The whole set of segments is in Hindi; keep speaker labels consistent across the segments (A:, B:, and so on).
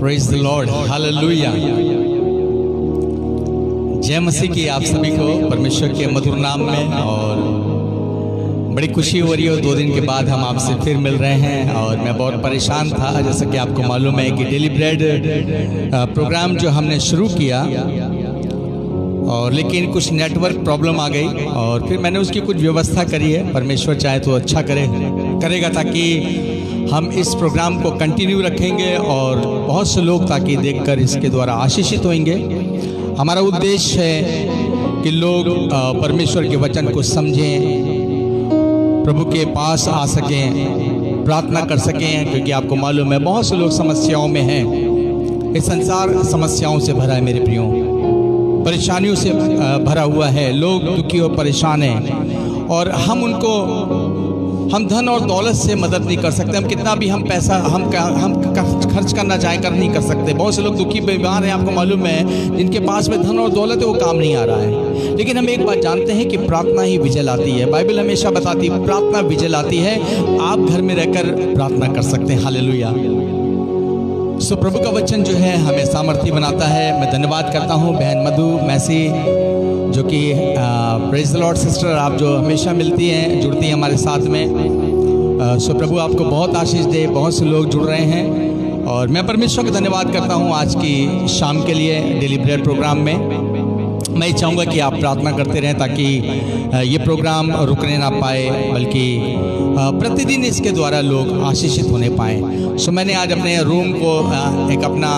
A: Praise the Lord, hallelujah. जय मसीह की आप सभी को परमेश्वर के मधुर नाम में। और बड़ी खुशी हो रही है, 2 दिन के बाद हम आपसे फिर मिल रहे हैं। और मैं बहुत परेशान था, जैसा कि आपको मालूम है कि डेली ब्रेड प्रोग्राम जो हमने शुरू किया, और लेकिन कुछ नेटवर्क प्रॉब्लम आ गई और फिर मैंने उसकी कुछ व्यवस्था करी है। परमेश्वर चाहे तो अच्छा करेगा, ताकि हम इस प्रोग्राम को कंटिन्यू रखेंगे और बहुत से लोग ताकि देखकर इसके द्वारा आशीषित होंगे। हमारा उद्देश्य है कि लोग परमेश्वर के वचन को समझें, प्रभु के पास आ सकें, प्रार्थना कर सकें, क्योंकि आपको मालूम है बहुत से लोग समस्याओं में हैं। इस संसार समस्याओं से भरा है मेरे प्रियो, परेशानियों से भरा हुआ है। लोग दुखी और परेशान हैं और हम धन और दौलत से मदद नहीं कर सकते। हम कितना भी हम पैसा हम खर्च करना चाहें कर नहीं कर सकते। बहुत से लोग दुखी बीमार हैं, आपको मालूम है, जिनके पास में धन और दौलत है वो काम नहीं आ रहा है। लेकिन हम एक बात जानते हैं कि प्रार्थना ही विजय लाती है। बाइबल हमेशा बताती है प्रार्थना विजय लाती है। आप घर में रहकर प्रार्थना कर सकते हैं। हालेलुया। सो प्रभु का वचन जो है हमें सामर्थ्य बनाता है। मैं धन्यवाद करता हूँ बहन मधु मैसी, जो कि प्रेज द लॉर्ड सिस्टर, आप जो हमेशा मिलती हैं, जुड़ती हैं हमारे साथ में। सो प्रभु आपको बहुत आशीष दे। बहुत से लोग जुड़ रहे हैं और मैं परमेश्वर का धन्यवाद करता हूँ आज की शाम के लिए डेली ब्रेड प्रोग्राम में। मैं चाहूँगा कि आप प्रार्थना करते रहें ताकि ये प्रोग्राम रुकने ना पाए, बल्कि प्रतिदिन इसके द्वारा लोग आशीषित होने पाएँ। सो मैंने आज अपने रूम को एक अपना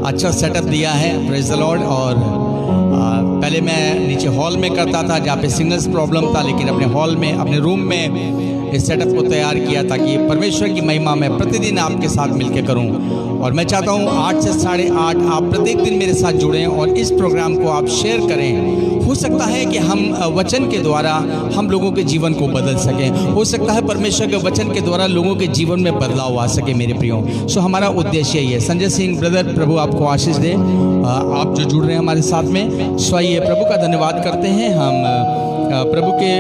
A: अच्छा सेटअप दिया है, प्रेज द लॉर्ड। और पहले मैं नीचे हॉल में करता था जहाँ पे सिग्नल्स प्रॉब्लम था, लेकिन अपने हॉल में, अपने रूम में इस सेटअप को तैयार किया ताकि परमेश्वर की महिमा मैं प्रतिदिन आपके साथ मिलकर करूं। और मैं चाहता हूं 8 से 8:30 आप प्रत्येक दिन मेरे साथ जुड़ें और इस प्रोग्राम को आप शेयर करें। हो सकता है कि हम वचन के द्वारा हम लोगों के जीवन को बदल सकें। हो सकता है परमेश्वर के वचन के द्वारा लोगों के जीवन में बदलाव आ सके मेरे प्रियो। सो हमारा उद्देश्य यही है। संजय सिंह ब्रदर, प्रभु आपको आशीष दे। आप जो जुड़ रहे हैं हमारे साथ में, सो आइए प्रभु का धन्यवाद करते हैं। हम प्रभु के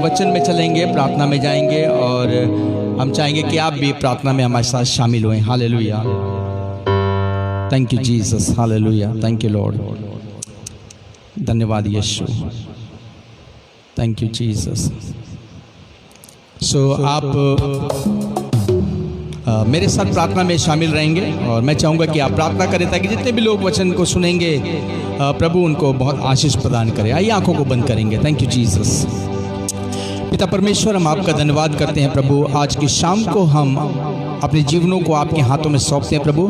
A: वचन में चलेंगे, प्रार्थना में जाएंगे और हम चाहेंगे कि आप भी प्रार्थना में हमारे साथ शामिल हुए। Hallelujah. Thank you Jesus, hallelujah. Thank you Lord. धन्यवाद यीशु, थैंक यू जीसस। सो आप मेरे साथ प्रार्थना में शामिल रहेंगे और मैं चाहूँगा कि आप प्रार्थना करें ताकि जितने भी लोग वचन को सुनेंगे प्रभु उनको बहुत आशीष प्रदान करे। आइए आंखों को बंद करेंगे। Thank you Jesus. पिता परमेश्वर, हम आपका धन्यवाद करते हैं प्रभु। आज की शाम को हम अपने जीवनों को आपके हाथों में सौंपते हैं प्रभु।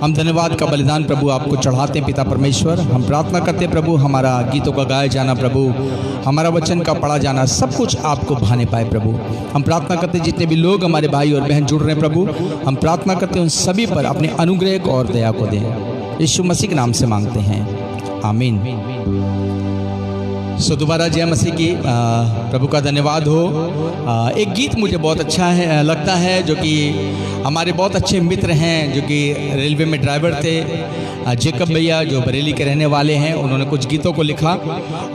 A: हम धन्यवाद का बलिदान प्रभु आपको चढ़ाते हैं पिता परमेश्वर। हम प्रार्थना करते हैं प्रभु, हमारा गीतों का गाया जाना प्रभु, हमारा वचन का पढ़ा जाना, सब कुछ आपको भाने पाए प्रभु। हम प्रार्थना करते हैं जितने भी लोग हमारे भाई और बहन जुड़ रहे हैं प्रभु, हम प्रार्थना करते हैं उन सभी पर अपने अनुग्रह और दया को दें। यीशु मसीह के नाम से मांगते हैं, आमीन। सो दोबारा जय मसीह की। प्रभु का धन्यवाद हो। एक गीत मुझे बहुत अच्छा लगता है, जो कि हमारे बहुत अच्छे मित्र हैं, जो कि रेलवे में ड्राइवर थे, जेकब भैया, जो बरेली के रहने वाले हैं। उन्होंने कुछ गीतों को लिखा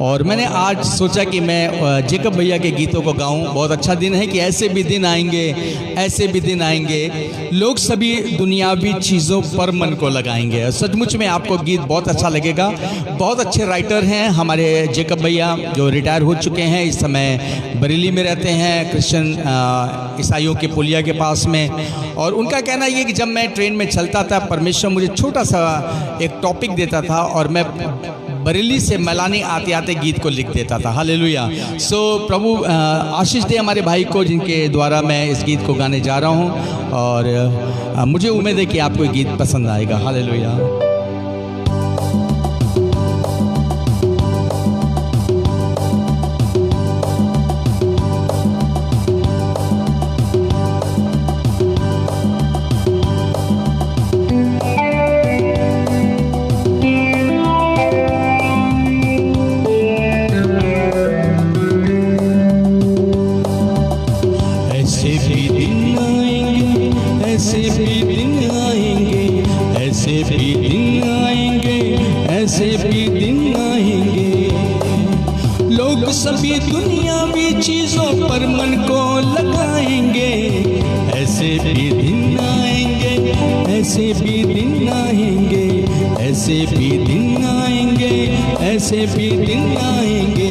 A: और मैंने आज सोचा कि मैं जेकब भैया के गीतों को गाऊं। बहुत अच्छा दिन है कि ऐसे भी दिन आएंगे, ऐसे भी दिन आएंगे, लोग सभी दुनियावी चीज़ों पर मन को लगाएंगे। सचमुच में आपको गीत बहुत अच्छा लगेगा। बहुत अच्छे राइटर हैं हमारे जेकब भैया, जो रिटायर हो चुके हैं, इस समय बरेली में रहते हैं, क्रिश्चियन ईसाइयों के पुलिया के पास में। और उनका कहना ये कि जब मैं ट्रेन में चलता था, परमेश्वर मुझे छोटा सा एक टॉपिक देता था और मैं बरेली से मैलानी आते आते गीत को लिख देता था। हालेलुया। सो प्रभु आशीष दे हमारे भाई को, जिनके द्वारा मैं इस गीत को गाने जा रहा हूँ। और मुझे उम्मीद है कि आपको ये गीत पसंद आएगा। हालेलुया।
B: सभी दुनियावी चीजों पर मन को लगाएंगे। ऐसे भी दिन आएंगे, ऐसे भी दिन आएंगे, ऐसे भी दिन आएंगे, ऐसे भी दिन आएंगे।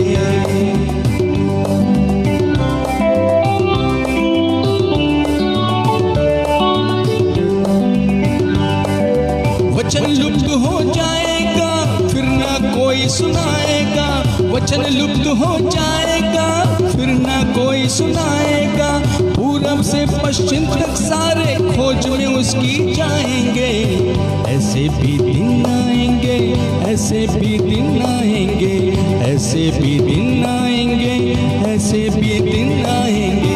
B: वचन लुप्त हो जाएगा, फिर ना कोई सुनाएगा। वचन लुप्त हो जाएगा, फिर ना कोई सुनाएगा। पूरब से पश्चिम तक सारे खोज में उसकी जाएंगे। ऐसे भी दिन आएंगे, ऐसे भी दिन आएंगे, ऐसे भी दिन आएंगे, ऐसे भी दिन आएंगे।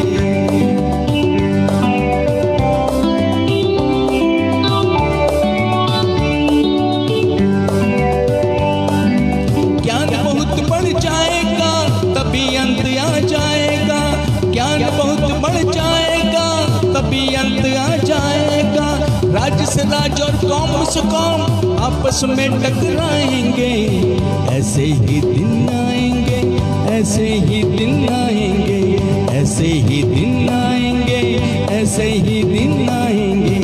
B: ज्ञान बहुत बढ़ जाएगा, तभी अंत आ जाएगा। ज्ञान बहुत बढ़ जाएगा, तभी अंत आ जाएगा। राज्य से राज्य और कौम से कौम आपस में टकराएंगे। ऐसे ही दिन आएंगे, ऐसे ही दिन आएंगे, ऐसे ही दिन आएंगे, ऐसे ही दिन आएंगे।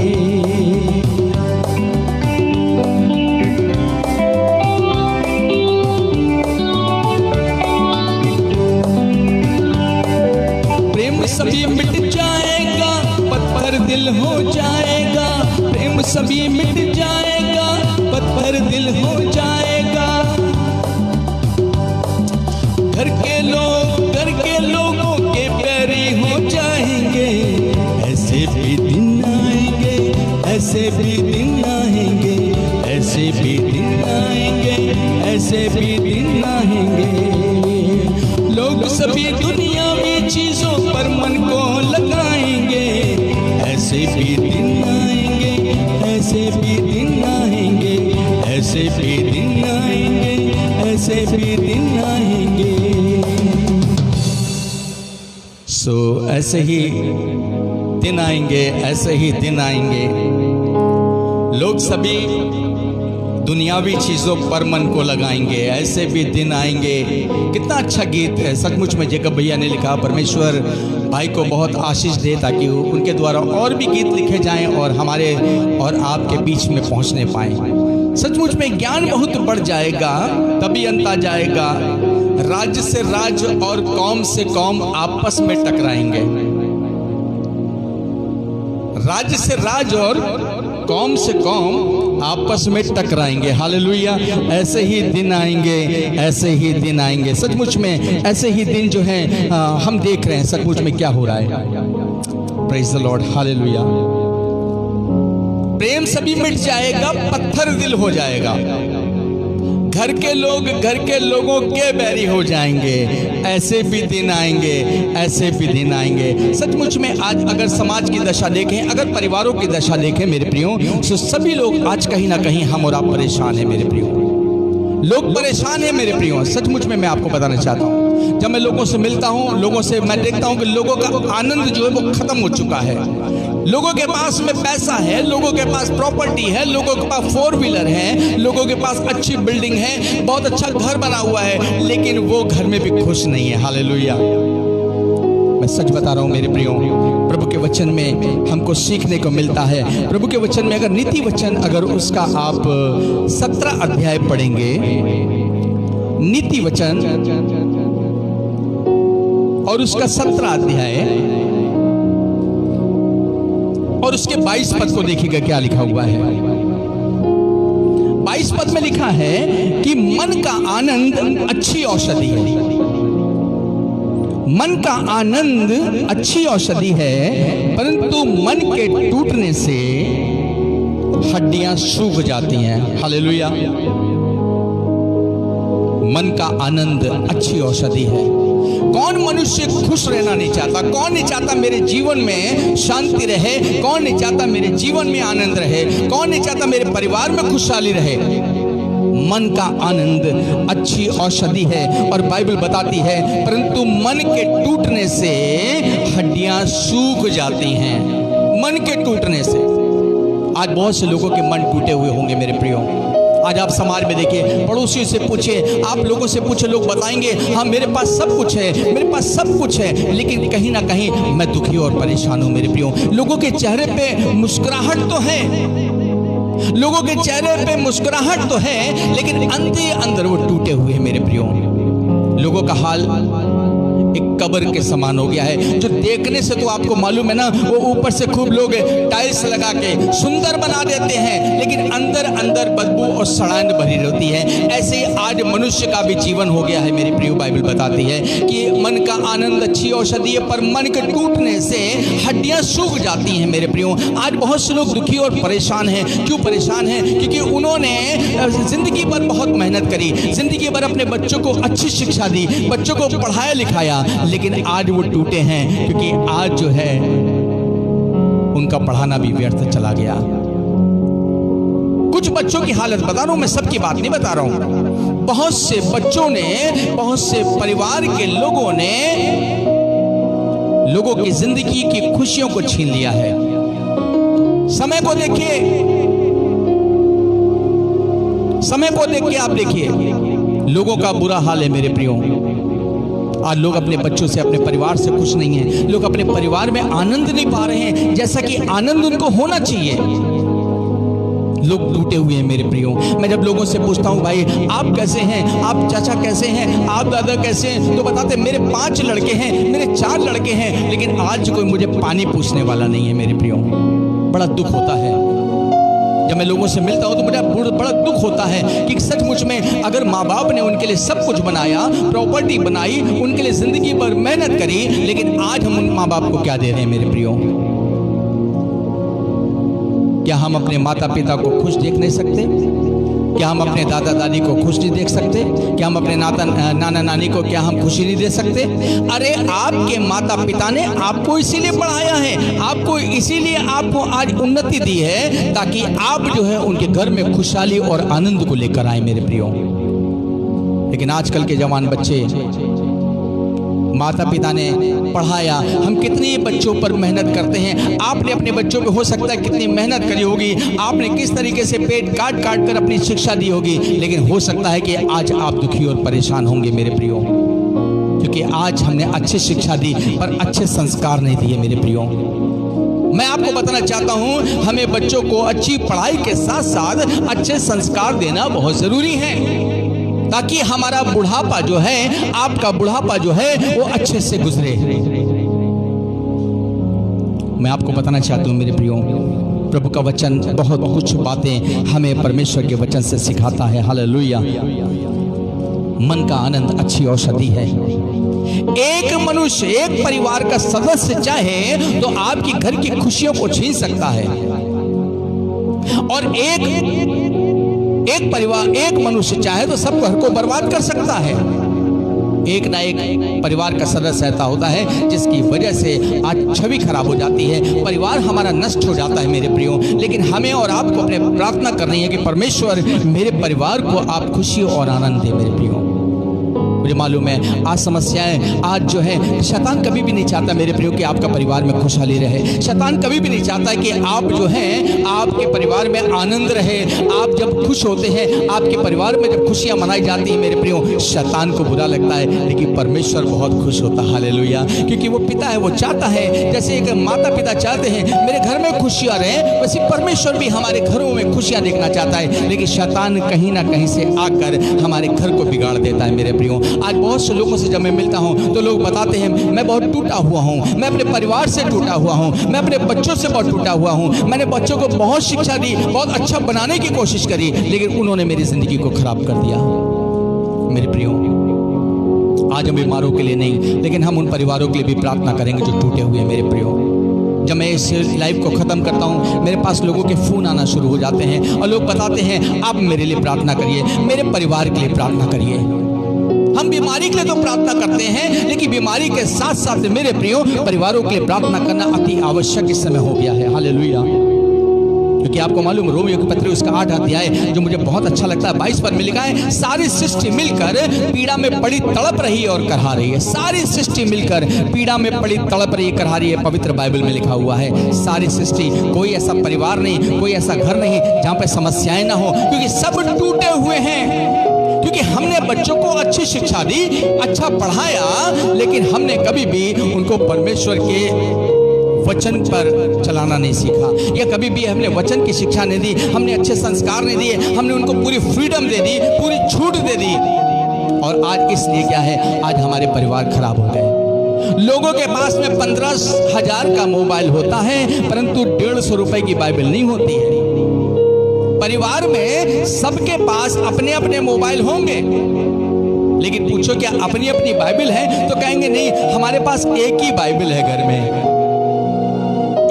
B: सभी मिट जाएगा, पत्थर दिल हो जाएगा। प्रेम सभी मिट जाएगा, पत्थर दिल हो जाएगा। घर के लोगों के बैरी हो जाएंगे। ऐसे भी दिन आएंगे, ऐसे भी दिन आएंगे, ऐसे भी दिन आएंगे, ऐसे भी दिन आएंगे। लोग सभी दुनियावी चीजों पर मन को लगाएंगे। ऐसे भी दिन आएंगे, ऐसे भी दिन आएंगे, ऐसे भी दिन आएंगे, ऐसे भी दिन आएंगे। ऐसे ही दिन आएंगे, ऐसे ही दिन आएंगे। लोग सभी दुनियावी चीज़ों पर मन को लगाएंगे, ऐसे भी दिन आएंगे। कितना अच्छा गीत है सचमुच में। जेकब भैया ने लिखा। परमेश्वर भाई को बहुत आशीष दे ताकि उनके द्वारा और भी गीत लिखे जाएं और हमारे और आपके बीच में पहुंचने पाएं। सचमुच में ज्ञान बहुत बढ़ जाएगा, तभी अंत आ जाएगा। राज्य से राज्य और कौम से कौम आपस में टकराएंगे। राज्य से राज्य और कौम से कौम आपस में टकराएंगे। हालेलुया। ऐसे ही दिन आएंगे, ऐसे ही दिन आएंगे। सचमुच में ऐसे ही दिन जो है हम देख रहे हैं सचमुच में क्या हो रहा है। Praise the Lord. हालेलुया। प्रेम सभी मिट जाएगा, पत्थर दिल हो जाएगा। घर के लोगों के बैरी हो जाएंगे। ऐसे भी दिन आएंगे, ऐसे भी दिन आएंगे। सचमुच में आज अगर समाज की दशा देखें, अगर परिवारों की दशा देखें मेरे प्रियो, तो सभी लोग आज कहीं ना कहीं हम और आप परेशान हैं मेरे प्रियो। लोग परेशान हैं मेरे प्रियो। सचमुच में मैं आपको बताना चाहता हूँ, जब मैं लोगों से मिलता हूँ, लोगों से मैं देखता हूँ कि लोगों का आनंद जो है वो खत्म हो चुका है। लोगों के पास में पैसा है, लोगों के पास प्रॉपर्टी है, लोगों के पास 4 व्हीलर है, लोगों के पास अच्छी बिल्डिंग है, बहुत अच्छा घर बना हुआ है, लेकिन वो घर में भी खुश नहीं है। हालेलुया। मैं सच बता रहा हूँ मेरे प्रियो, प्रभु के वचन में हमको सीखने को मिलता है। प्रभु के वचन में अगर नीति वचन, अगर उसका आप 17 अध्याय पढ़ेंगे, नीति वचन और उसका 17 अध्याय और उसके 22 पद को देखिएगा क्या लिखा हुआ है। 22 पद में लिखा है कि मन का आनंद अच्छी औषधि है। मन का आनंद अच्छी औषधि है, परंतु मन के टूटने से हड्डियां सूख जाती हैं। हालेलुया। मन का आनंद अच्छी औषधि है। कौन मनुष्य खुश रहना नहीं चाहता? कौन नहीं चाहता मेरे जीवन में शांति रहे? कौन नहीं चाहता मेरे जीवन में आनंद रहे? कौन नहीं चाहता मेरे परिवार में खुशहाली रहे? मन का आनंद अच्छी औषधि है। और बाइबल बताती है परंतु मन के टूटने से हड्डियां सूख जाती हैं। मन के टूटने से। आज बहुत से लोगों के मन टूटे हुए होंगे मेरे प्रियो। आज आप समाज में देखिए, पड़ोसियों से पूछिए, आप लोगों से पूछे, लोग बताएंगे हाँ मेरे पास सब कुछ है, मेरे पास सब कुछ है, लेकिन कहीं ना कहीं मैं दुखी और परेशान हूँ मेरे प्रियो। लोगों के चेहरे पे मुस्कुराहट तो है, लोगों के चेहरे पे मुस्कुराहट तो है, लेकिन अंदर अंदर वो टूटे हुए हैं मेरे प्रियो। लोगों का हाल एक कब्र के समान हो गया है, जो देखने से तो आपको मालूम है ना, वो ऊपर से खूब लोग टाइल्स लगा के सुंदर बना देते हैं, लेकिन अंदर अंदर बदबू और सड़ान भरी रहती है। ऐसे ही आज मनुष्य का भी जीवन हो गया है मेरे प्रियो। बाइबल बताती है कि मन का आनंद अच्छी औषधि है, पर मन के टूटने से हड्डियां सूख जाती हैं मेरे प्रियो। आज बहुत से लोग दुखी और परेशान हैं। क्यों परेशान हैं? क्योंकि उन्होंने जिंदगी भर बहुत मेहनत करी, जिंदगी भर अपने बच्चों को अच्छी शिक्षा दी, बच्चों को पढ़ाया लिखाया, लेकिन आज वो टूटे हैं क्योंकि आज जो है उनका पढ़ाना भी व्यर्थ चला गया। कुछ बच्चों की हालत बता रहा हूं मैं, सबकी बात नहीं बता रहा हूं। बहुत से बच्चों ने, बहुत से परिवार के लोगों ने लोगों की जिंदगी की खुशियों को छीन लिया है। समय को देखिए, समय को देख के आप देखिए, लोगों का बुरा हाल है मेरे प्रियो। आज लोग अपने बच्चों से, अपने परिवार से खुश नहीं हैं। लोग अपने परिवार में आनंद नहीं पा रहे हैं जैसा कि आनंद उनको होना चाहिए। लोग टूटे हुए हैं मेरे प्रियो। मैं जब लोगों से पूछता हूं, भाई आप कैसे हैं, आप चाचा कैसे हैं, आप दादा कैसे हैं, तो बताते मेरे 5 लड़के हैं, मेरे 4 लड़के हैं, लेकिन आज कोई मुझे पानी पूछने वाला नहीं है मेरे प्रियो। बड़ा दुख होता है जब मैं लोगों से मिलता हूं, तो मुझे बड़ा दुख होता है कि सचमुच में अगर माँ बाप ने उनके लिए सब कुछ बनाया, प्रॉपर्टी बनाई, उनके लिए जिंदगी भर मेहनत करी, लेकिन आज हम उन माँ बाप को क्या दे रहे हैं मेरे प्रियो? क्या हम अपने माता पिता को खुश देख नहीं सकते? क्या हम अपने दादा दादी को खुश नहीं देख सकते? क्या हम अपने नाना नानी को क्या हम खुशी नहीं दे सकते? अरे आपके माता पिता ने आपको इसीलिए पढ़ाया है, आपको इसीलिए आपको आज उन्नति दी है, ताकि आप जो है उनके घर में खुशहाली और आनंद को लेकर आए मेरे प्रियो। लेकिन आजकल के जवान बच्चे, माता पिता ने पढ़ाया, हम कितने बच्चों पर मेहनत करते हैं। आपने अपने बच्चों पे हो सकता है कितनी मेहनत करी होगी, आपने किस तरीके से पेट काट काट कर अपनी शिक्षा दी होगी, लेकिन हो सकता है कि आज आप दुखी और परेशान होंगे मेरे प्रियो, क्योंकि आज हमने अच्छी शिक्षा दी पर अच्छे संस्कार नहीं दिए मेरे प्रियो। मैं आपको बताना चाहता हूं, हमें बच्चों को अच्छी पढ़ाई के साथ साथ अच्छे संस्कार देना बहुत जरूरी है, ताकि हमारा बुढ़ापा जो है, आपका बुढ़ापा जो है, वो अच्छे से गुजरे। मैं आपको बताना चाहता हूं मेरे प्रियो, प्रभु का वचन बहुत कुछ बातें हमें परमेश्वर के वचन से सिखाता है। हालेलुया। मन का आनंद अच्छी औषधि है। एक मनुष्य, एक परिवार का सदस्य चाहे तो आपकी घर की खुशियों को छीन सकता है, और एक परिवार, एक मनुष्य चाहे तो सब घर को बर्बाद कर सकता है। एक ना एक परिवार का सदस्य ऐसा होता है जिसकी वजह से आज छवि खराब हो जाती है, परिवार हमारा नष्ट हो जाता है मेरे प्रियो। लेकिन हमें और आपको अपने प्रार्थना करनी है कि परमेश्वर मेरे परिवार को आप खुशी और आनंद दे मेरे प्रियो। मुझे मालूम है आज समस्याएं, आज जो है शैतान कभी भी नहीं चाहता मेरे प्रियो कि आपका परिवार में खुशहाली रहे। शैतान कभी भी नहीं चाहता कि आप जो है आपके परिवार में आनंद रहे। आप जब खुश होते हैं, आपके परिवार में जब खुशियां मनाई जाती हैं मेरे प्रियो, शैतान को बुरा लगता है, लेकिन परमेश्वर बहुत खुश होता है। हालेलुया। क्योंकि वो पिता है, वो चाहता है जैसे एक माता पिता चाहते हैं मेरे घर में खुशियां रहे, वैसे परमेश्वर भी हमारे घरों में खुशियां देखना चाहता है। लेकिन शैतान कहीं ना कहीं से आकर हमारे घर को बिगाड़ देता है मेरे प्रियो। आज बहुत से लोगों से जब मैं मिलता हूं तो लोग बताते हैं मैं बहुत टूटा हुआ हूं, मैं अपने परिवार से टूटा हुआ हूं, मैं अपने बच्चों से बहुत टूटा हुआ हूं। मैंने बच्चों को बहुत शिक्षा दी, बहुत अच्छा बनाने की कोशिश करी, लेकिन उन्होंने मेरी जिंदगी को खराब कर दिया मेरे प्रियो। आज हम बीमारों के लिए नहीं, लेकिन हम उन परिवारों के लिए भी प्रार्थना करेंगे जो टूटे हुए हैं मेरे प्रियो। जब मैं इस लाइव को ख़त्म करता हूँ, मेरे पास लोगों के फ़ोन आना शुरू हो जाते हैं और लोग बताते हैं आप मेरे लिए प्रार्थना करिए, मेरे परिवार के लिए प्रार्थना करिए। हम बीमारी के लिए तो प्रार्थना करते हैं, लेकिन बीमारी के साथ साथ मेरे प्रियो परिवारों के लिए प्रार्थना करना अति आवश्यक इस समय हो गया है। हालेलुया। क्योंकि आपको मालूम, रोमियो के पत्र उसका 8 अध्याय जो मुझे बहुत अच्छा लगता है, 22 पद में लिखा है सारी सृष्टि मिलकर पीड़ा में पड़ी तड़प रही है और करहा रही है। सारी सृष्टि मिलकर पीड़ा में पड़ी तड़प रही है, करहा रही है। पवित्र बाइबल में लिखा हुआ है सारी सृष्टि। कोई ऐसा परिवार नहीं, कोई ऐसा घर नहीं जहाँ पे समस्याएं ना हो, क्योंकि सब टूटे हुए हैं। क्योंकि हमने बच्चों को अच्छी शिक्षा दी, अच्छा पढ़ाया, लेकिन हमने कभी भी उनको परमेश्वर के वचन पर चलाना नहीं सीखा, या कभी भी हमने वचन की शिक्षा नहीं दी, हमने अच्छे संस्कार नहीं दिए, हमने उनको पूरी फ्रीडम दे दी, पूरी छूट दे दी। और आज इसलिए क्या है, आज हमारे परिवार खराब हो गए। लोगों के पास में 15,000 का मोबाइल होता है, परंतु 150 रुपए की बाइबल नहीं होती है। परिवार में सबके पास अपने अपने मोबाइल होंगे, लेकिन पूछो क्या अपनी अपनी बाइबल है, तो कहेंगे नहीं, हमारे पास एक ही बाइबल है, घर में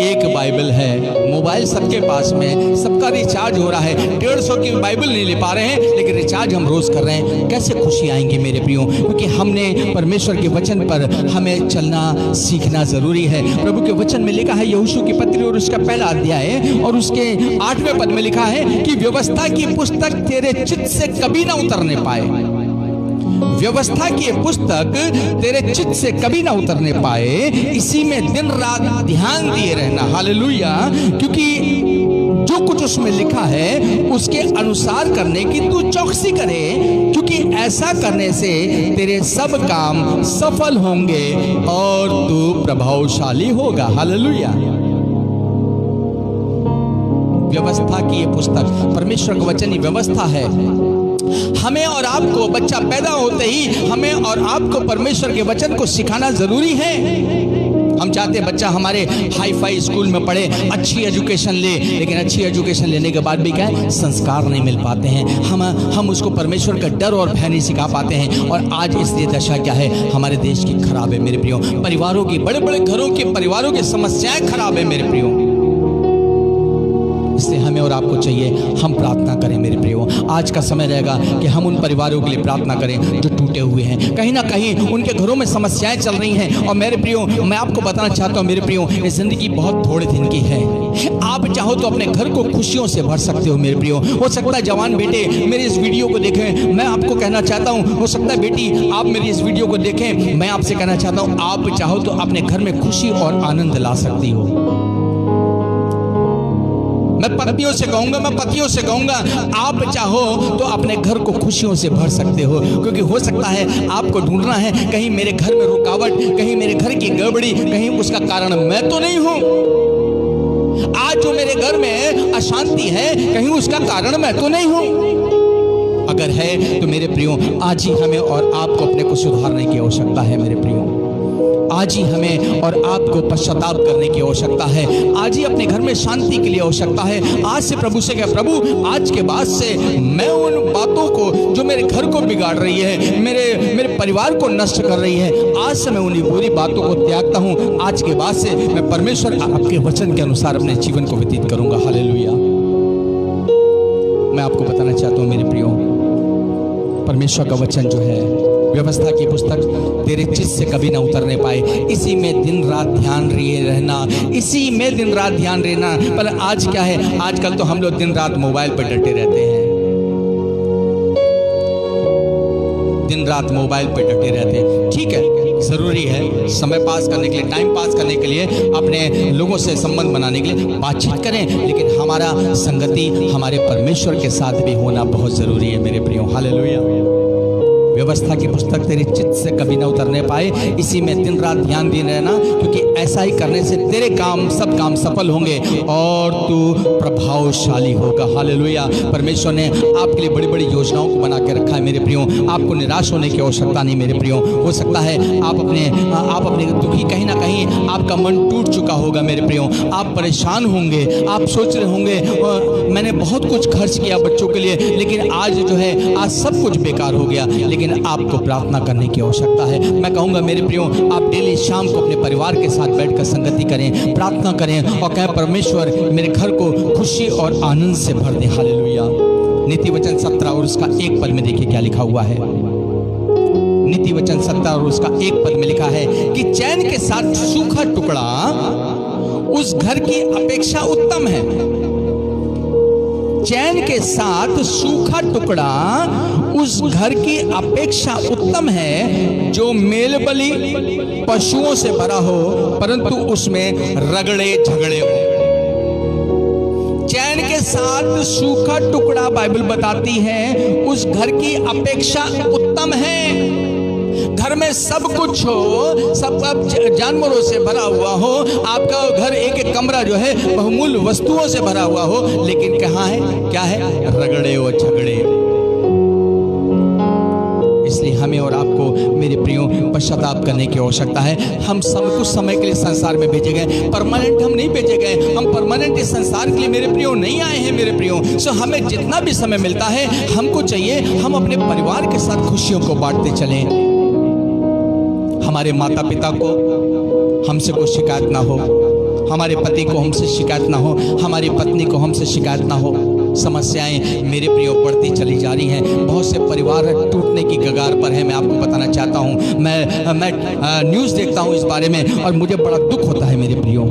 B: एक बाइबल है। मोबाइल सबके पास में, सबका रिचार्ज हो रहा है, 150 की बाइबल नहीं ले पा रहे हैं, लेकिन रिचार्ज हम रोज कर रहे हैं। कैसे खुशी आएंगी मेरे प्रियो, क्योंकि हमने परमेश्वर के वचन पर हमें चलना सीखना जरूरी है। प्रभु के वचन में लिखा है, यहोशू की पत्री और उसका पहला अध्याय और उसके 8वें पद में लिखा है कि व्यवस्था की पुस्तक तेरे चित्त से कभी ना उतरने पाए। व्यवस्था की पुस्तक तेरे चित्त से कभी ना उतरने पाए, इसी में दिन रात ध्यान दिए रहना। हालेलुया। क्योंकि जो कुछ उसमें लिखा है उसके अनुसार करने की तू चौकसी करे, क्योंकि ऐसा करने से तेरे सब काम सफल होंगे और तू प्रभावशाली होगा। हालेलुया। व्यवस्था की ये पुस्तक, परमेश्वर का वचन ही व्यवस्था है। हमें और आपको बच्चा पैदा होते ही हमें और आपको परमेश्वर के वचन को सिखाना जरूरी है। हम चाहते हैं बच्चा हमारे हाई फाई स्कूल में पढ़े, अच्छी एजुकेशन ले, लेकिन अच्छी एजुकेशन लेने के बाद भी क्या है, संस्कार नहीं मिल पाते हैं। हम उसको परमेश्वर का डर और भय नहीं सिखा पाते हैं। और आज इसलिए दशा क्या है, हमारे देश की खराब है मेरे प्रियो। परिवारों की, बड़े बड़े घरों के परिवारों की समस्याएं खराब है मेरे प्रियो। इसलिए हमें और आपको चाहिए, हम प्रार्थना करें मेरे प्रियो। आज का समय रहेगा कि हम उन परिवारों के लिए प्रार्थना करें जो टूटे हुए हैं, कहीं ना कहीं उनके घरों में समस्याएं चल रही हैं। और मेरे प्रियो, मैं आपको बताना चाहता हूं मेरे प्रियो, ये जिंदगी बहुत थोड़े दिन की है। आप चाहो तो अपने घर को खुशियों से भर सकते हो मेरे प्रियो। हो सकता है जवान बेटे मेरे इस वीडियो को देखें, मैं आपको कहना चाहता हूं, हो सकता है बेटी आप मेरी इस वीडियो को देखें, मैं आपसे कहना चाहता हूं, आप चाहो तो अपने घर में खुशी और आनंद ला सकती हो। मैं पत्नियों से कहूंगा, मैं पतियों से कहूंगा, आप चाहो तो अपने घर को खुशियों से भर सकते हो। क्योंकि हो सकता है आपको ढूंढना है, कहीं मेरे घर में रुकावट, कहीं मेरे घर की गड़बड़ी, कहीं उसका कारण मैं तो नहीं हूं। आज जो मेरे घर में अशांति है, कहीं उसका कारण मैं तो नहीं हूं। अगर है तो मेरे प्रियो, आज ही हमें और आपको अपने को सुधारने की आवश्यकता है मेरे प्रियो। आज ही हमें और आपको पश्चाताप करने की आवश्यकता है। आज ही अपने घर में शांति के लिए आवश्यकता है। आज से प्रभु से कह, प्रभु आज के बाद से मैं उन बातों को जो मेरे घर को बिगाड़ रही है, मेरे परिवार को नष्ट कर रही है, आज से मैं उन्हीं बुरी बातों को त्यागता हूँ। आज के बाद से मैं परमेश्वर आपके वचन के अनुसार अपने जीवन को व्यतीत करूंगा। हालेलुया। मैं आपको बताना चाहता हूँ मेरे प्रियो, परमेश्वर का वचन जो है, व्यवस्था की पुस्तक तेरे चित्त से कभी ना उतरने पाए, इसी में दिन रात ध्यान लिए रहना, इसी में दिन रात ध्यान रहना। पर आज क्या है, आजकल तो हम लोग दिन रात मोबाइल पर डटे रहते हैं, दिन रात मोबाइल पर डटे रहते हैं। ठीक है, जरूरी है, समय पास करने के लिए, टाइम पास करने के लिए, अपने लोगों से संबंध बनाने के लिए बातचीत करें, लेकिन हमारा संगति हमारे परमेश्वर के साथ भी होना बहुत जरूरी है मेरे प्रियो। हालेलुया। व्यवस्था की पुस्तक तेरे चित्त से कभी ना उतरने पाए, इसी में दिन रात ध्यान दिए रहना, क्योंकि ऐसा ही करने से तेरे काम, सब काम सफल होंगे और तू प्रभावशाली होगा। हालेलुया। परमेश्वर ने आपके लिए बड़ी बड़ी योजनाओं को बना के रखा है मेरे प्रियो। आपको निराश होने की आवश्यकता नहीं मेरे प्रियो। हो सकता है आप अपने दुखी, कहीं ना कहीं आपका मन टूट चुका होगा मेरे प्रियो। आप परेशान होंगे, आप सोच रहे होंगे मैंने बहुत कुछ खर्च किया बच्चों के लिए, लेकिन आज जो है, आज सब कुछ बेकार हो गया। लेकिन आपको प्रार्थना करने की आवश्यकता है। मैं कहूंगा मेरे प्रियो, आप डेली शाम को अपने परिवार के साथ बैठकर संगति करें, प्रार्थना करें और कहें, परमेश्वर मेरे घर को खुशी और आनंद से भर दे। हालेलुया। नीति वचन 17 और उसका 1 पद में देखिए क्या लिखा हुआ है। नीति वचन 17 और उसका 1 पद में लिखा है कि चैन के साथ सूखा टुकड़ा उस घर की अपेक्षा उत्तम है। चैन के साथ सूखा टुकड़ा उस घर की अपेक्षा उत्तम है जो मेलबली पशुओं से भरा हो, परंतु उसमें रगड़े झगड़े हो। चैन के साथ सूखा टुकड़ा बाइबल बताती है उस घर की अपेक्षा उत्तम है। घर में सब कुछ हो, सब जानवरों से भरा हुआ हो, आपका घर एक एक कमरा जो है बहुमूल्य वस्तुओं से भरा हुआ हो, लेकिन कहाँ है, क्या है, रगड़े और झगड़े। इसलिए हमें और आपको मेरे प्रियो पश्चाताप करने की आवश्यकता है। हम सब कुछ समय के लिए संसार में भेजे गए, परमानेंट हम नहीं भेजे गए। हम परमानेंट इस संसार के लिए मेरे प्रियो नहीं आए हैं मेरे प्रियो। सो हमें जितना भी समय मिलता है, हमको चाहिए हम अपने परिवार के साथ खुशियों को बांटते चलें। हमारे माता पिता को हमसे कोई शिकायत ना हो, हमारे पति को हमसे शिकायत ना हो, हमारी पत्नी को हमसे शिकायत ना हो। समस्याएं मेरे प्रियो बढ़ती चली जा रही हैं, बहुत से परिवार टूटने की कगार पर है। मैं आपको बताना चाहता हूं, मैं न्यूज़ देखता हूं इस बारे में और मुझे बड़ा दुख होता है मेरे प्रियो।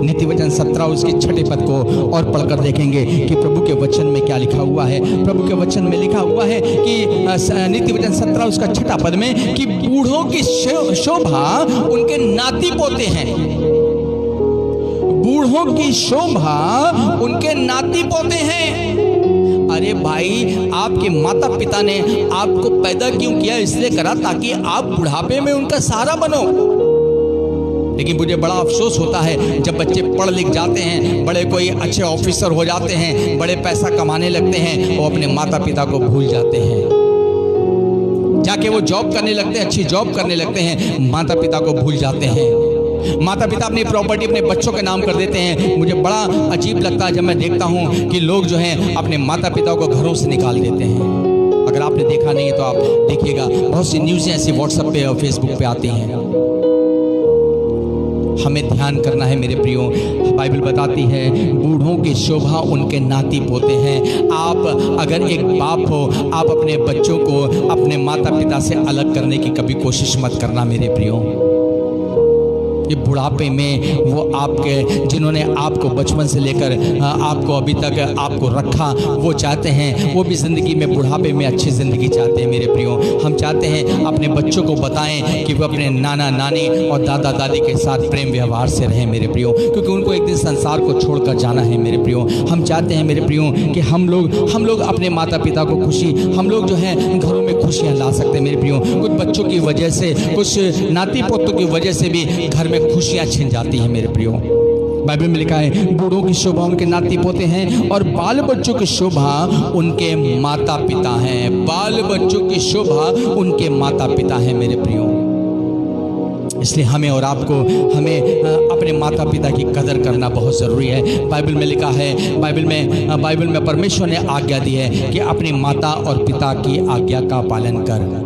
B: नीति वचन 17 उसके 6 पद को और पढ़कर देखेंगे कि प्रभु के वचन में क्या लिखा हुआ है। प्रभु के वचन में लिखा हुआ है कि नीति वचन 17 उसका 6 पद में कि बूढ़ों की शोभा उनके नाती पोते हैं। बूढ़ों की शोभा उनके नाती पोते हैं। अरे भाई, आपके माता पिता ने आपको पैदा क्यों किया? इसलिए करा ताकि आप बुढ़ापे में उनका सहारा बनो। लेकिन मुझे बड़ा अफसोस होता है जब बच्चे पढ़ लिख जाते हैं, बड़े कोई अच्छे ऑफिसर हो जाते हैं, बड़े पैसा कमाने लगते हैं, वो अपने माता पिता को भूल जाते हैं। जाके वो जॉब करने लगते हैं, अच्छी जॉब करने लगते हैं, माता पिता को भूल जाते हैं। माता पिता अपनी प्रॉपर्टी अपने बच्चों के नाम कर देते हैं। मुझे बड़ा अजीब लगता है जब मैं देखता हूँ कि लोग जो हैं अपने माता पिता को घरों से निकाल देते हैं। अगर आपने देखा नहीं है तो आप देखिएगा, बहुत सी न्यूज़ें ऐसी व्हाट्सएप पे और फेसबुक पे आती हैं। हमें ध्यान करना है मेरे प्रियो। बाइबल बताती है बूढ़ों की शोभा उनके नाती पोते हैं। आप अगर एक बाप हो, आप अपने बच्चों को अपने माता पिता से अलग करने की कभी कोशिश मत करना मेरे प्रियो। ये बुढ़ापे में वो आपके जिन्होंने आपको बचपन से लेकर आपको अभी तक आपको रखा, वो चाहते हैं, वो भी ज़िंदगी में बुढ़ापे में अच्छी ज़िंदगी चाहते हैं मेरे प्रियो। हम चाहते हैं अपने बच्चों को बताएं कि वो अपने नाना नानी और दादा दादी के साथ प्रेम व्यवहार से रहें मेरे प्रियो, क्योंकि उनको एक दिन संसार को छोड़कर जाना है मेरे प्रियो। हम चाहते हैं मेरे प्रियो कि हम लोग अपने माता पिता को खुशी, हम लोग जो हैं घरों में खुशियाँ ला सकते हैं मेरे प्रियो। कुछ बच्चों की वजह से, कुछ नाती पोतों की वजह से भी घर खुशियां छिन जाती हैं मेरे प्रियो। बाइबल में लिखा है बूढ़ों की शोभा उनके नाती पोते हैं और बाल बच्चों की शोभा उनके माता पिता हैं। बाल बच्चों की शोभा उनके माता पिता हैं मेरे प्रियो। इसलिए हमें और आपको हमें अपने माता पिता की कदर करना बहुत ज़रूरी है। बाइबल में लिखा है, बाइबल में परमेश्वर ने आज्ञा दी है कि अपनी माता और पिता की आज्ञा का पालन कर।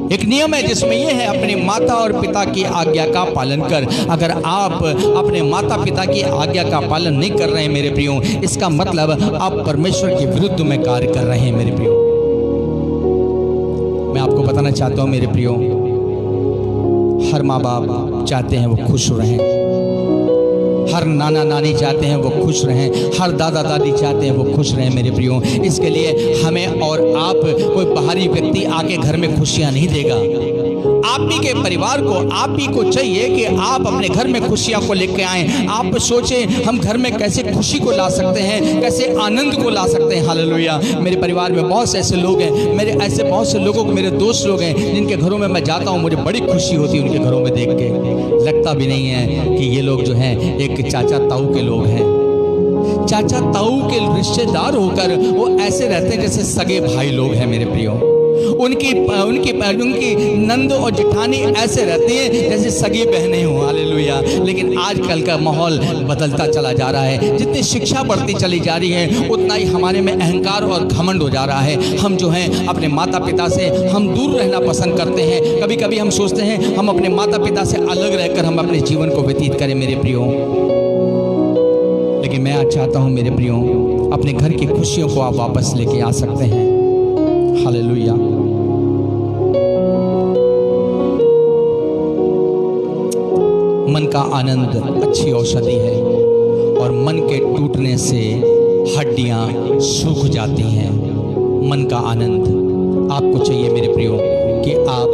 B: एक नियम है जिसमें यह है, अपने माता और पिता की आज्ञा का पालन कर। अगर आप अपने माता पिता की आज्ञा का पालन नहीं कर रहे हैं मेरे प्रियो, इसका मतलब आप परमेश्वर के विरुद्ध में कार्य कर रहे हैं मेरे प्रियो। मैं आपको बताना चाहता हूं मेरे प्रियो, हर माँ बाप चाहते हैं वो खुश रहें, हर नाना नानी चाहते हैं वो खुश रहें, हर दादा दादी चाहते हैं वो खुश रहें मेरे प्रियो। इसके लिए हमें और आप, कोई बाहरी व्यक्ति आके घर में खुशियां नहीं देगा। आप ही के परिवार को, आप ही को चाहिए कि आप अपने घर में खुशियां को लेकर आएं। आप सोचें हम घर में कैसे खुशी को ला सकते हैं, कैसे आनंद को ला सकते हैं। हालेलुया। मेरे परिवार में बहुत से ऐसे लोग हैं, मेरे ऐसे बहुत से लोगों को, मेरे दोस्त लोग हैं जिनके घरों में मैं जाता हूं, मुझे बड़ी खुशी होती है उनके घरों में देख के। लगता भी नहीं है कि ये लोग जो हैं एक चाचा ताऊ के लोग हैं। चाचा ताऊ के रिश्तेदार होकर वो ऐसे रहते हैं जैसे सगे भाई लोग हैं मेरे प्रियो। उनकी नंद और जेठानी ऐसे रहती है जैसे सगी बहनें हो। हालेलुया। लेकिन आजकल का माहौल बदलता चला जा रहा है। जितनी शिक्षा बढ़ती चली जा रही है उतना ही हमारे में अहंकार और घमंड हो जा रहा है। हम जो हैं अपने माता पिता से हम दूर रहना पसंद करते हैं। कभी कभी हम सोचते हैं हम अपने माता पिता से अलग रहकर हम अपने जीवन को व्यतीत करें मेरे प्रियो। लेकिन मैं आज चाहता हूं मेरे प्रियो, अपने घर की खुशियों को आप वापस लेके आ सकते हैं। हालेलुया। मन का आनंद अच्छी औषधि है और मन के टूटने से हड्डियां सूख जाती हैं। मन का आनंद आपको चाहिए मेरे प्रियो कि आप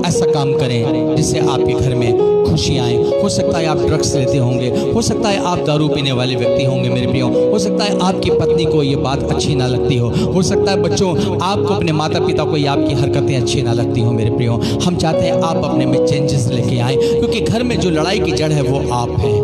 B: ऐसा
A: काम करें जिससे आपके घर में खुशी आए। हो सकता है आप ड्रग्स लेते होंगे, हो सकता है आप दारू पीने वाले व्यक्ति होंगे मेरे प्रियो, हो सकता है आपकी पत्नी को ये बात अच्छी ना लगती हो सकता है बच्चों आपको अपने माता पिता को ये आपकी हरकतें अच्छी ना लगती हो मेरे प्रियो। हम चाहते हैं आप अपने में चेंजेस लेके आए, क्योंकि घर में जो लड़ाई की जड़ है वो आप हैं।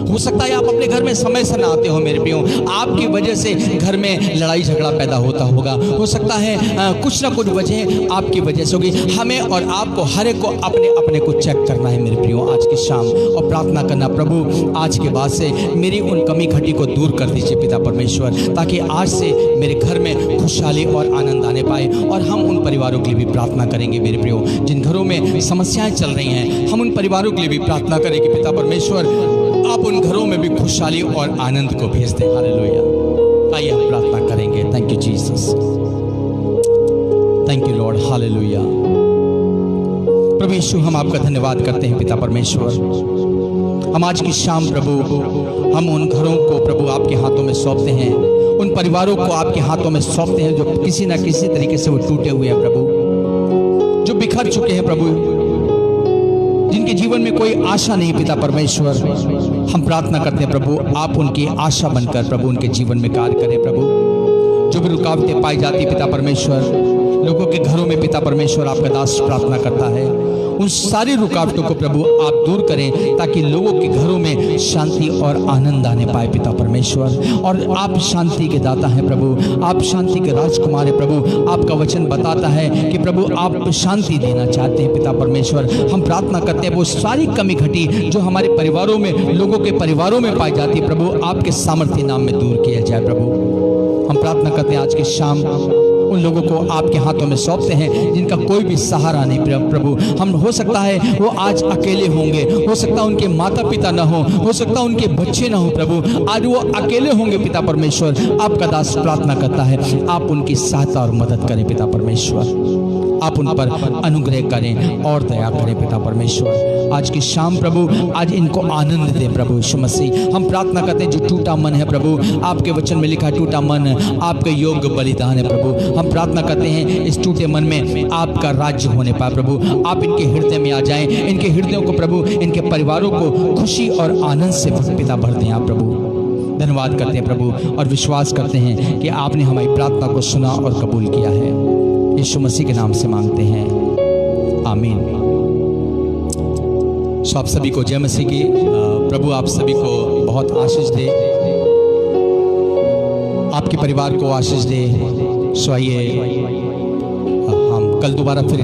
A: हो सकता है आप अपने घर में समय से ना आते हो मेरे प्रियो, आपकी वजह से घर में लड़ाई झगड़ा पैदा होता होगा। हो सकता है कुछ ना कुछ वजह आपकी वजह से होगी। हमें और आपको हर एक को अपने अपने को चेक करना है मेरे प्रियो आज की शाम, और प्रार्थना करना, प्रभु आज के बाद से मेरी उन कमी घटी को दूर कर दीजिए पिता परमेश्वर, ताकि आज से मेरे घर में खुशहाली और आनंद आने पाए। और हम उन परिवारों के लिए भी प्रार्थना करेंगे मेरे प्रियो जिन घरों में समस्याएं चल रही हैं, हम उन परिवारों के लिए भी प्रार्थना करेंगे पिता परमेश्वर आप उन घरों में भी खुशहाली और आनंद को भेज दें। हालेलुया। आइए हम प्रार्थना करेंगे। Thank you Jesus, thank you lord, hallelujah. प्रभु यीशु हम आपका धन्यवाद करते हैं पिता परमेश्वर। हम आज की शाम प्रभु हम उन घरों को प्रभु आपके हाथों में सौंपते हैं, उन परिवारों को आपके हाथों में सौंपते हैं जो किसी ना किसी तरीके से वो टूटे हुए हैं प्रभु, जो बिखर चुके हैं प्रभु, जिनके जीवन में कोई आशा नहीं पिता परमेश्वर। हम प्रार्थना करते हैं प्रभु आप उनकी आशा बनकर प्रभु उनके जीवन में कार्य करें प्रभु। जो भी रुकावटें पाई जाती पिता परमेश्वर लोगों के घरों में पिता परमेश्वर आपका दास प्रार्थना करता है, उन सारी रुकावटों को प्रभु आप दूर करें ताकि लोगों के घरों में शांति और आनंद आने पाए पिता परमेश्वर। और आप शांति के दाता हैं प्रभु, आप शांति के राजकुमार हैं प्रभु। आपका वचन बताता है कि प्रभु आप शांति देना चाहते हैं पिता परमेश्वर। हम प्रार्थना करते हैं वो सारी कमी घटी जो हमारे परिवारों में लोगों के परिवारों में पाई जाती है प्रभु आपके सामर्थ्य नाम में दूर किया जाए प्रभु। हम प्रार्थना करते हैं आज की शाम उन लोगों को आपके हाथों में सौंपते हैं जिनका कोई भी सहारा नहीं प्रभु। हम हो सकता है वो आज अकेले होंगे, हो सकता है उनके माता पिता ना हो सकता है उनके बच्चे ना हो प्रभु, आज वो अकेले होंगे पिता परमेश्वर। आपका दास प्रार्थना करता है आप उनकी सहायता और मदद करें पिता परमेश्वर, आप उन पर अनुग्रह करें और दया करें पिता परमेश्वर। आज की शाम प्रभु आज इनको आनंद दे प्रभु यीशु मसीह। हम प्रार्थना करते हैं जो टूटा मन है प्रभु, आपके वचन में लिखा टूटा मन आपके योग्य बलिदान है प्रभु। हम प्रार्थना करते हैं इस टूटे मन में आपका राज्य होने पाए प्रभु, आप इनके हृदय में आ जाएं, इनके हृदयों को प्रभु इनके परिवारों को खुशी और आनंद से पिता भर दें आप प्रभु। धन्यवाद करते हैं प्रभु और विश्वास करते हैं कि आपने हमारी प्रार्थना को सुना और कबूल किया है। यीशु मसीह के नाम से मांगते हैं, आमीन। सो आप सभी को जय मसीह की। प्रभु आप सभी को बहुत आशीष दे, आपके परिवार को आशीष दे। सो आइए हम कल दोबारा फिर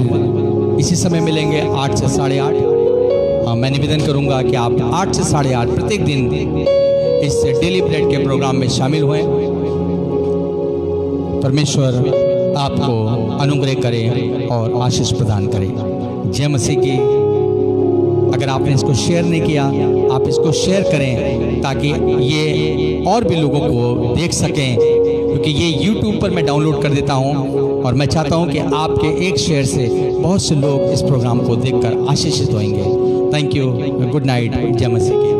A: इसी समय मिलेंगे 8 से 8:30। मैं निवेदन करूंगा कि आप 8 से 8:30 प्रत्येक दिन इस डेली ब्रेड के प्रोग्राम में शामिल हुए। परमेश्वर आपको अनुग्रह करे और आशीष प्रदान करे। जय मसीह की। अगर आपने इसको शेयर नहीं किया आप इसको शेयर करें ताकि ये और भी लोगों को देख सकें, क्योंकि ये YouTube पर मैं डाउनलोड कर देता हूँ और मैं चाहता हूँ कि आपके एक शेयर से बहुत से लोग इस प्रोग्राम को देखकर आशीषित होंगे। थैंक यू, गुड नाइट, जय मसीह की।